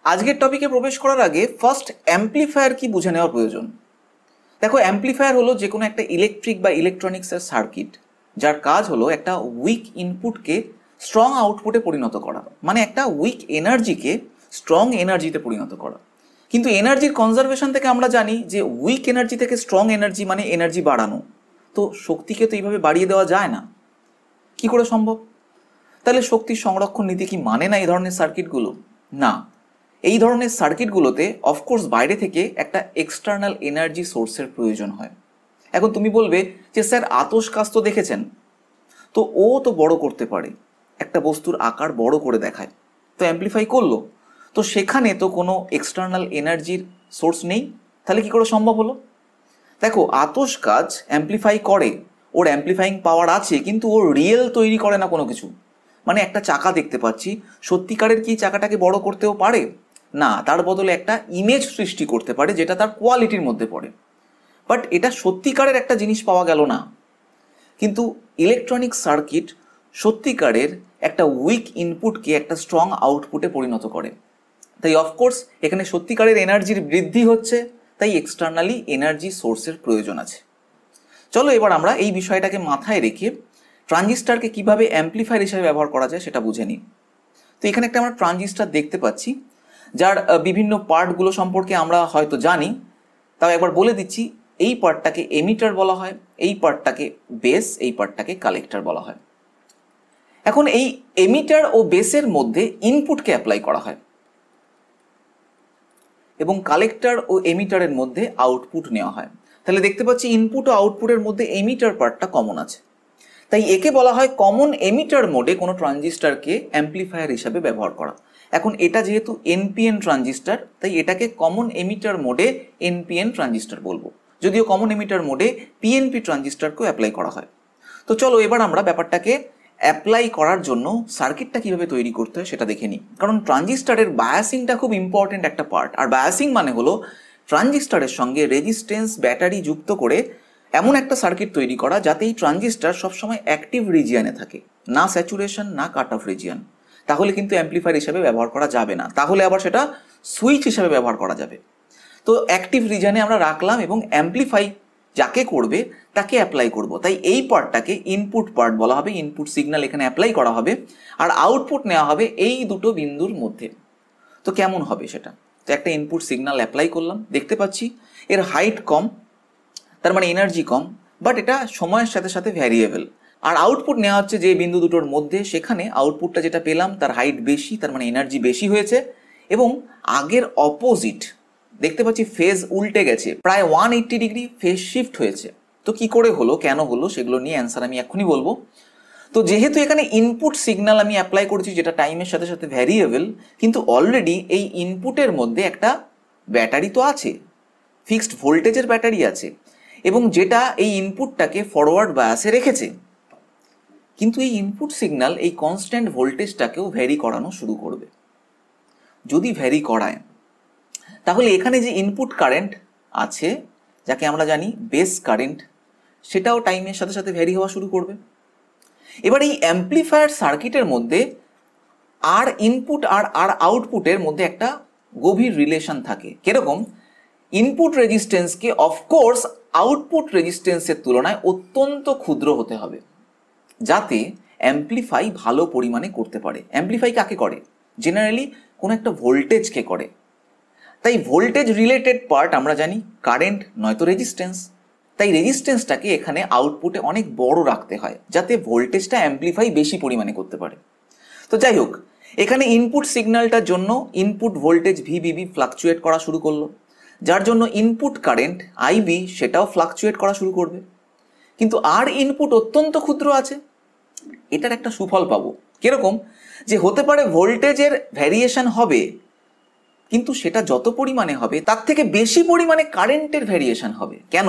আজকের টপিকে প্রবেশ করার আগে ফার্স্ট অ্যাম্প্লিফায়ার কি বুঝে নেওয়ার প্রয়োজন। দেখো, অ্যাম্প্লিফায়ার হলো যে কোনো একটা ইলেকট্রিক বা ইলেকট্রনিক্সের সার্কিট যার কাজ হলো একটা উইক ইনপুটকে স্ট্রং আউটপুটে পরিণত করা, মানে একটা উইক এনার্জিকে স্ট্রং এনার্জিতে পরিণত করা। কিন্তু এনার্জির কনজারভেশন থেকে আমরা জানি যে উইক এনার্জি থেকে স্ট্রং এনার্জি মানে এনার্জি বাড়ানো। তো শক্তিকে তো এইভাবে বাড়িয়ে দেওয়া যায় না, কি করে সম্ভব? তাহলে শক্তির সংরক্ষণ নীতি কি মানে না এই ধরনের সার্কিটগুলো? না, এই ধরনের সার্কিটগুলোতে অফকোর্স বাইরে থেকে একটা এক্সটার্নাল এনার্জি সোর্সের প্রয়োজন হয়। এখন তুমি বলবে যে স্যার আতশ কাচ তো দেখেছেন, তো ও তো বড় করতে পারে, একটা বস্তুর আকার বড় করে দেখায়, তো অ্যাম্প্লিফাই করলো, তো সেখানে তো কোনো এক্সটার্নাল এনার্জির সোর্স নেই, তাহলে কি করে সম্ভব হলো? দেখো, আতশ কাচ অ্যাম্প্লিফাই করে, ওর অ্যাম্প্লিফাইং পাওয়ার আছে, কিন্তু ও রিয়েল তৈরি করে না কোনো কিছু। মানে একটা চাকা দেখতে পাচ্ছি, সত্যিকারের কি চাকাটাকে বড় করতেও পারে না, তার বদলে একটা ইমেজ সৃষ্টি করতে পারে যেটা তার কোয়ালিটির মধ্যে পড়ে, বাট এটা সত্যিকারের একটা জিনিস পাওয়া গেল না। কিন্তু ইলেকট্রনিক সার্কিট সত্যিকারের একটা উইক ইনপুটকে একটা স্ট্রং আউটপুটে পরিণত করে। তাই অফকোর্স এখানে সত্যিকারের এনার্জির বৃদ্ধি হচ্ছে, তাই এক্সটার্নালি এনার্জি সোর্সের প্রয়োজন আছে। চলো এবার আমরা এই বিষয়টাকে মাথায় রেখে ট্রানজিস্টারকে কিভাবে অ্যাম্প্লিফায়ার হিসেবে ব্যবহার করা যায় সেটা বুঝে নিই। তো এখানে একটা আমরা ট্রানজিস্টার দেখতে পাচ্ছি, যার বিভিন্ন পার্টগুলো সম্পর্কে আমরা হয়তো জানি, তাও একবার বলে দিচ্ছি। এই পার্টটাকে এমিটার বলা হয়, এই পার্টটাকে বেস, এই পার্টটাকে কালেক্টর বলা হয়। এখন এই এমিটার ও বেসের মধ্যে ইনপুটকে অ্যাপ্লাই করা হয় এবং কালেক্টর ও এমিটারের মধ্যে আউটপুট নেওয়া হয়। তাহলে দেখতে পাচ্ছি ইনপুট ও আউটপুটের মধ্যে এমিটার পার্টটা কমন আছে, তাই একে বলা হয় কমন এমিটার মোডে কোনো ট্রানজিস্টারকে অ্যাম্প্লিফায়ার হিসাবে ব্যবহার করা। এখন এটা যেহেতু এনপিএন ট্রানজিস্টার, তাই এটাকে কমন এমিটার মোডে এনপিএন ট্রানজিস্টার বলবো, যদিও কমন এমিটার মোডে পিএনপি ট্রানজিস্টারকেও অ্যাপ্লাই করা হয়। তো চলো এবার আমরা ব্যাপারটাকে অ্যাপ্লাই করার জন্য সার্কিটটা কিভাবে তৈরি করতে হয় সেটা দেখে নিই। কারণ ট্রানজিস্টারের বায়াসিংটা খুব ইম্পর্টেন্ট একটা পার্ট। আর বায়াসিং মানে হলো ট্রানজিস্টারের সঙ্গে রেজিস্ট্যান্স ব্যাটারি যুক্ত করে এমন একটা সার্কিট তৈরি করা যাতে এই ট্রানজিস্টার সবসময় অ্যাক্টিভ রিজিয়নে থাকে, না স্যাচুরেশন না কাট অফ রিজিয়ন। তাহলে কিন্তু অ্যাম্প্লিফায়ার হিসেবে ব্যবহার করা যাবে না, তাহলে আবার সেটা সুইচ হিসেবে ব্যবহার করা যাবে। তো অ্যাক্টিভ রিজিয়নে আমরা রাখলাম এবং অ্যাম্প্লিফাই যাকে করবে তাকে অ্যাপ্লাই করব। তাই এই পার্টটাকে ইনপুট পার্ট বলা হবে, ইনপুট সিগন্যাল এখানে অ্যাপ্লাই করা হবে, আর আউটপুট নেওয়া হবে এই দুটো বিন্দুর মধ্যে। তো কেমন হবে সেটা? তো একটা ইনপুট সিগন্যাল অ্যাপ্লাই করলাম, দেখতে পাচ্ছি এর হাইট কম, তার মানে এনার্জি কম, বাট এটা সময়ের সাথে সাথে ভ্যারিয়েবল। আর আউটপুট নেওয়া হচ্ছে যে বিন্দু দুটোর মধ্যে, সেখানে আউটপুটটা যেটা পেলাম তার হাইট বেশি, তার মানে এনার্জি বেশি হয়েছে, এবং আগের অপোজিট দেখতে পাচ্ছি ফেজ উল্টে গেছে, প্রায় 180 ডিগ্রি ফেজ শিফট হয়েছে। তো কি করে হলো, কেন হলো, সেগুলো নিয়ে অ্যান্সার আমি এক্ষুনি বলবো। তো যেহেতু এখানে ইনপুট সিগন্যাল আমি অ্যাপ্লাই করেছি যেটা টাইমের সাথে সাথে ভ্যারিয়েবল, কিন্তু অলরেডি এই ইনপুটের মধ্যে একটা ব্যাটারি তো আছে, ফিক্সড ভোল্টেজের ব্যাটারি আছে, এবং যেটা এই ইনপুটটাকে ফরওয়ার্ড বায়াসে রেখেছে। কিন্তু এই ইনপুট সিগন্যাল এই কনস্ট্যান্ট ভোল্টেজটাকেও ভ্যারি করানো শুরু করবে। যদি ভ্যারি করায়, তাহলে এখানে যে ইনপুট কারেন্ট আছে যাকে আমরা জানি বেস কারেন্ট, সেটাও টাইমের সাথে সাথে ভ্যারি হওয়া শুরু করবে। এবার এই অ্যাম্প্লিফায়ার সার্কিটের মধ্যে আর ইনপুট আর আর আউটপুটের মধ্যে একটা গভীর রিলেশন থাকে। কিরকম? ইনপুট রেজিস্ট্যান্সকে অফকোর্স আউটপুট রেজিস্ট্যান্সের তুলনায় অত্যন্ত ক্ষুদ্র হতে হবে, যাতে অ্যাম্প্লিফাই ভালো পরিমাণে করতে পারে। অ্যাম্প্লিফাই কাকে করে? জেনারেলি কোনো একটা ভোল্টেজকে করে। তাই ভোল্টেজ রিলেটেড পার্ট আমরা জানি কারেন্ট নয়তো রেজিস্ট্যান্স। তাই রেজিস্ট্যান্সটাকে এখানে আউটপুটে অনেক বড় রাখতে হয় যাতে ভোল্টেজটা অ্যাম্প্লিফাই বেশি পরিমাণে করতে পারে। তো যাই হোক, এখানে ইনপুট সিগন্যালটার জন্য ইনপুট ভোল্টেজ ভিবিবি ফ্লাকচুয়েট করা শুরু করলো, যার জন্য ইনপুট কারেন্ট আইবি সেটাও ফ্লাকচুয়েট করা শুরু করবে। কিন্তু আর ইনপুট অত্যন্ত ক্ষুদ্র আছে, এটার একটা সুফল পাবো। কিরকম? যে হতে পারে ভোল্টেজের ভ্যারিয়েশন হবে, কিন্তু সেটা যত পরিমাণে হবে তার থেকে বেশি পরিমাণে কারেন্টের ভ্যারিয়েশন হবে। কেন?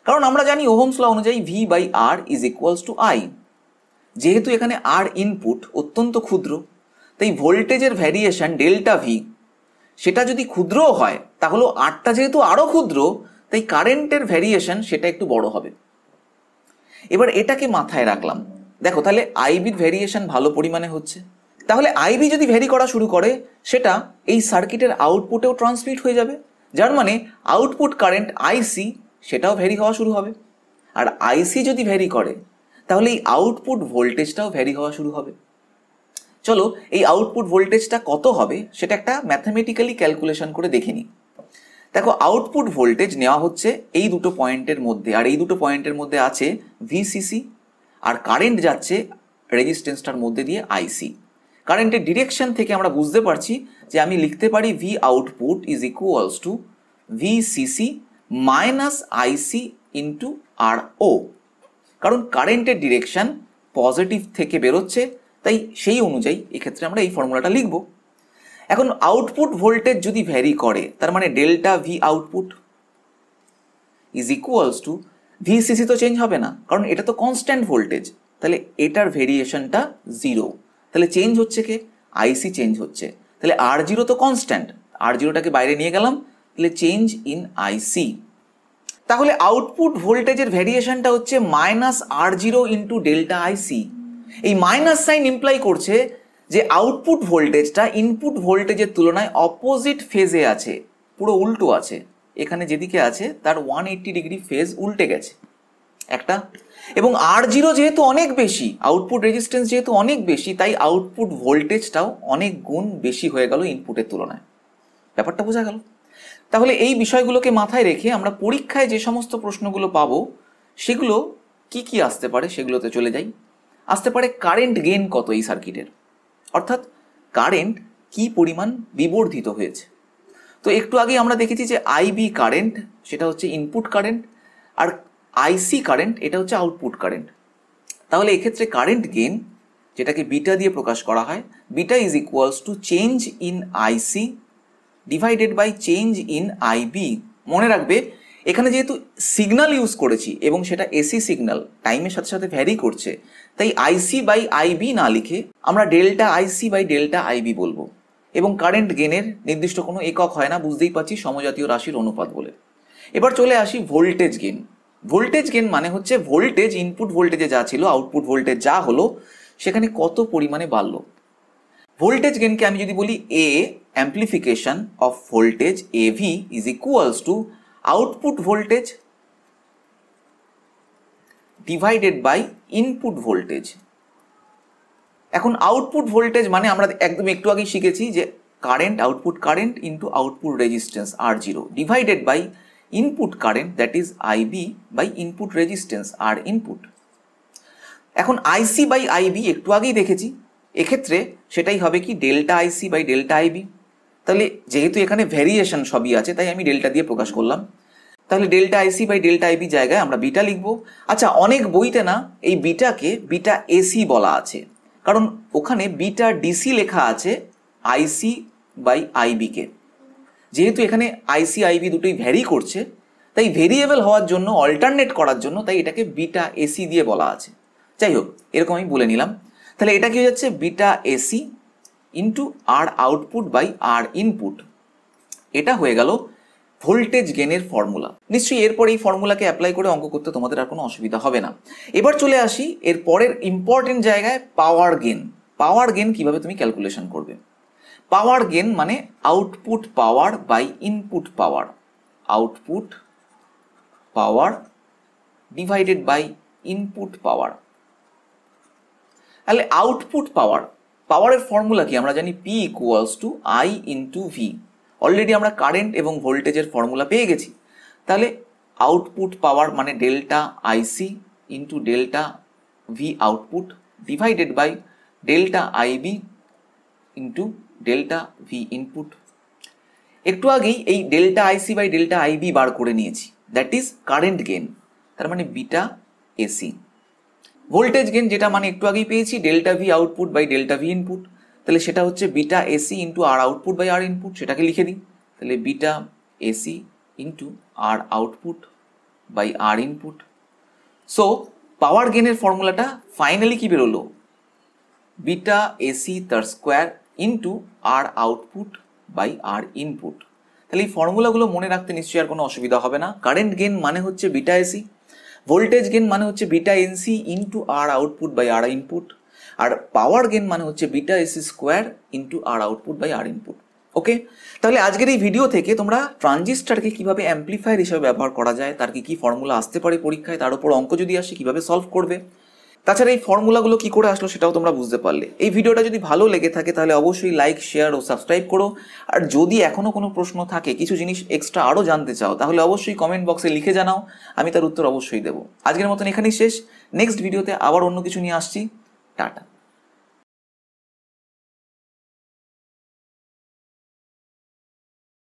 কারণ আমরা জানি ওহমস ল অনুযায়ী V by R is equals to I. যেহেতু এখানে আর ইনপুট অত্যন্ত ক্ষুদ্র, তাই ভোল্টেজের ভ্যারিয়েশন ডেল্টা ভি সেটা যদি ক্ষুদ্রও হয়, তাহলে আরটা যেহেতু আরও ক্ষুদ্র, তাই কারেন্টের ভ্যারিয়েশন সেটা একটু বড় হবে। এবার এটাকে মাথায় রাখলাম। দেখো, তাহলে আইবির ভ্যারিয়েশন ভালো পরিমাণে হচ্ছে, তাহলে আইবি যদি ভ্যারি করা শুরু করে, সেটা এই সার্কিটের আউটপুটেও ট্রান্সমিট হয়ে যাবে, যার মানে আউটপুট কারেন্ট আইসি সেটাও ভ্যারি হওয়া শুরু হবে। আর আইসি যদি ভ্যারি করে তাহলে এই আউটপুট ভোল্টেজটাও ভ্যারি হওয়া শুরু হবে। চলো এই আউটপুট ভোল্টেজটা কত হবে সেটা একটা ম্যাথামেটিক্যালি ক্যালকুলেশন করে দেখে নিই। দেখো আউটপুট ভোল্টেজ নেওয়া হচ্ছে এই দুটো পয়েন্টের মধ্যে, আর এই দুটো পয়েন্টের মধ্যে আছে ভিসিসি, আর কারেন্ট যাচ্ছে রেজিস্ট্যান্সটার মধ্যে দিয়ে আইসি। কারেন্টের ডিরেকশন থেকে আমরা বুঝতে পারছি যে আমি লিখতে পারি V output is equals to VCC minus IC into R O, কারণ কারেন্টের ডিরেকশন পজিটিভ থেকে বেরোচ্ছে, তাই সেই অনুযায়ী এক্ষেত্রে আমরা এই ফর্মুলাটা লিখব। এখন আউটপুট ভোল্টেজ যদি ভ্যারি করে তার মানে delta V output is equals to VCC তো চেঞ্জ হবে না, কারণ এটা তো কনস্ট্যান্ট ভোল্টেজ, তাহলে এটার ভেরিয়েশনটা জিরো। তাহলে চেঞ্জ হচ্ছে কে? আইসি চেঞ্জ হচ্ছে। তাহলে আর জিরো তো কনস্ট্যান্ট, আর জিরোটাকে বাইরে নিয়ে গেলাম, তাহলে চেঞ্জ ইন আইসি। তাহলে আউটপুট ভোল্টেজের ভেরিয়েশনটা হচ্ছে মাইনাস আর জিরো ইন্টু ডেল্টা আইসি। এই মাইনাস সাইন ইমপ্লাই করছে যে আউটপুট ভোল্টেজটা ইনপুট ভোল্টেজের তুলনায় অপোজিট ফেজে আছে, পুরো উল্টো আছে। এখানে যেদিকে আছে তার 180 ডিগ্রি ফেজ উল্টে গেছে একটা। এবং আর জিরো যেহেতু অনেক বেশি, আউটপুট রেজিস্ট্যান্স যেহেতু অনেক বেশি, তাই আউটপুট ভোল্টেজটাও অনেক গুণ বেশি হয়ে গেল ইনপুটের তুলনায়। ব্যাপারটা বোঝা গেল? তাহলে এই বিষয়গুলোকে মাথায় রেখে আমরা পরীক্ষায় যে সমস্ত প্রশ্নগুলো পাবো সেগুলো কি কি আসতে পারে সেগুলোতে চলে যাই। আসতে পারে কারেন্ট গেইন কত এই সার্কিটের, অর্থাৎ কারেন্ট কি পরিমাণ বিবর্ধিত হয়েছে। তো একটু আগে আমরা দেখেছি যে আইবি কারেন্ট সেটা হচ্ছে ইনপুট কারেন্ট, আর আইসি কারেন্ট এটা হচ্ছে আউটপুট কারেন্ট। তাহলে এক্ষেত্রে কারেন্ট গেইন, যেটাকে বিটা দিয়ে প্রকাশ করা হয়, beta is equals to change in IC divided by change in IB. মনে রাখবে এখানে যেহেতু সিগন্যাল ইউজ করেছি এবং সেটা এসি সিগন্যাল টাইমের সাথে সাথে ভ্যারি করছে, তাই আইসি বাই আইবি না লিখে আমরা delta IC by delta IB বলবো। এবং কারেন্ট গেনের নির্দিষ্ট কোনো একক হয় না, বুঝতেই পারছি সমজাতীয় রাশির অনুপাত বলে। এবার চলে আসি ভোল্টেজ গেন। ভোল্টেজ গেন মানে হচ্ছে ভোল্টেজ ইনপুট ভোল্টেজে যা ছিল, আউটপুট ভোল্টেজ যা হলো সেখানে কত পরিমাণে বাড়লো। ভোল্টেজ গেনকে আমি যদি বলি A amplification of voltage AV is equals to output voltage divided by input voltage. এখন আউটপুট ভোল্টেজ মানে আমরা একদম একটু আগেই শিখেছি যে current, output current into output resistance R zero divided by input current that is IB by input resistance R input. এখন IC by IB একটু আগেই দেখেছি, এক্ষেত্রে সেটাই হবে কি delta IC by delta IB. তাহলে যেহেতু এখানে ভ্যারিয়েশন সবই আছে তাই আমি ডেল্টা দিয়ে প্রকাশ করলাম। তাহলে delta IC by delta IB জায়গায় আমরা বিটা লিখবো। আচ্ছা, অনেক বইতে না এই বিটাকে বিটা এসি বলা আছে, কারণ ওখানে বিটা ডিসি লেখা আছে আইসি বাই আইবিকে। যেহেতু এখানে আইসি আইবি দুটোই ভ্যারি করছে, তাই ভেরিয়েবল হওয়ার জন্য, অল্টারনেট করার জন্য, তাই এটাকে বিটা এসি দিয়ে বলা আছে। যাই হোক, এরকম আমি বলে নিলাম। তাহলে এটা কি হয়ে যাচ্ছে beta AC into R output by R input. এটা হয়ে গেল ভোল্টেজ গেনের ফর্মুলা। নিশ্চয়ই এরপর এই ফর্মুলাকে অ্যাপ্লাই করে অঙ্ক করতে তোমাদের আর কোনো অসুবিধা হবে না। এবার চলে আসি এর পরের ইম্পর্টেন্ট জায়গায়, পাওয়ার গেন। পাওয়ার গেন কিভাবে তুমি ক্যালকুলেশন করবে? পাওয়ার গেন মানে output power by input power, output power divided by input power. তাহলে আউটপুট পাওয়ার, পাওয়ারের ফর্মুলা কি আমরা জানি, P equals to I into V. Already আমরা কারেন্ট এবং ভোল্টেজের ফর্মুলা পেয়ে গেছি। তাহলে আউটপুট পাওয়ার মানে delta IC into delta V output divided by delta IB into delta V input. একটু আগেই এই delta IC by delta IB বার করে নিয়েছি, দ্যাট ইজ কারেন্ট গেন, তার মানে বিটা এসি। ভোল্টেজ গেন যেটা মানে একটু আগেই পেয়েছি delta V output by delta V input, তাহলে সেটা হচ্ছে beta AC into R output by R input. সেটাকে লিখে দিই, তাহলে beta AC into R output by R input. So power গেনের ফর্মুলাটা ফাইনালি কি বেরোলো, বিটা এসি তার square into R output by R input. তাহলে এই ফর্মুলাগুলো মনে রাখতে নিশ্চয়ই আর কোনো অসুবিধা হবে না। কারেন্ট গেন মানে হচ্ছে বিটা এসি, ভোল্টেজ গেন মানে হচ্ছে beta AC into R output by R input, আর পাওয়ার গেন মানে হচ্ছে beta AC square into R output by R input. Okay, তাহলে আজকের এই ভিডিও থেকে তোমরা ট্রানজিস্টরকে কিভাবে অ্যাম্প্লিফায়ার হিসেবে ব্যবহার করা যায়, তার কি ফর্মুলা আসতে পারে পরীক্ষায়, তার উপর অঙ্ক যদি আসে কিভাবে সলভ করবে, তাছাড়া এই ফর্মুলাগুলো কি করে আসলো সেটাও তোমরা বুঝতে পারলে। এই ভিডিওটা যদি ভালো লেগে থাকে তাহলে অবশ্যই লাইক, শেয়ার ও সাবস্ক্রাইব করো। আর যদি এখনো কোনো প্রশ্ন থাকে, কিছু জিনিস এক্সট্রা আরও জানতে চাও, তাহলে অবশ্যই কমেন্ট বক্সে লিখে জানাও, আমি তার উত্তর অবশ্যই দেবো। আজকের মতন এখানেই শেষ, নেক্সট ভিডিওতে আবার অন্য কিছু নিয়ে আসছি। টাটা।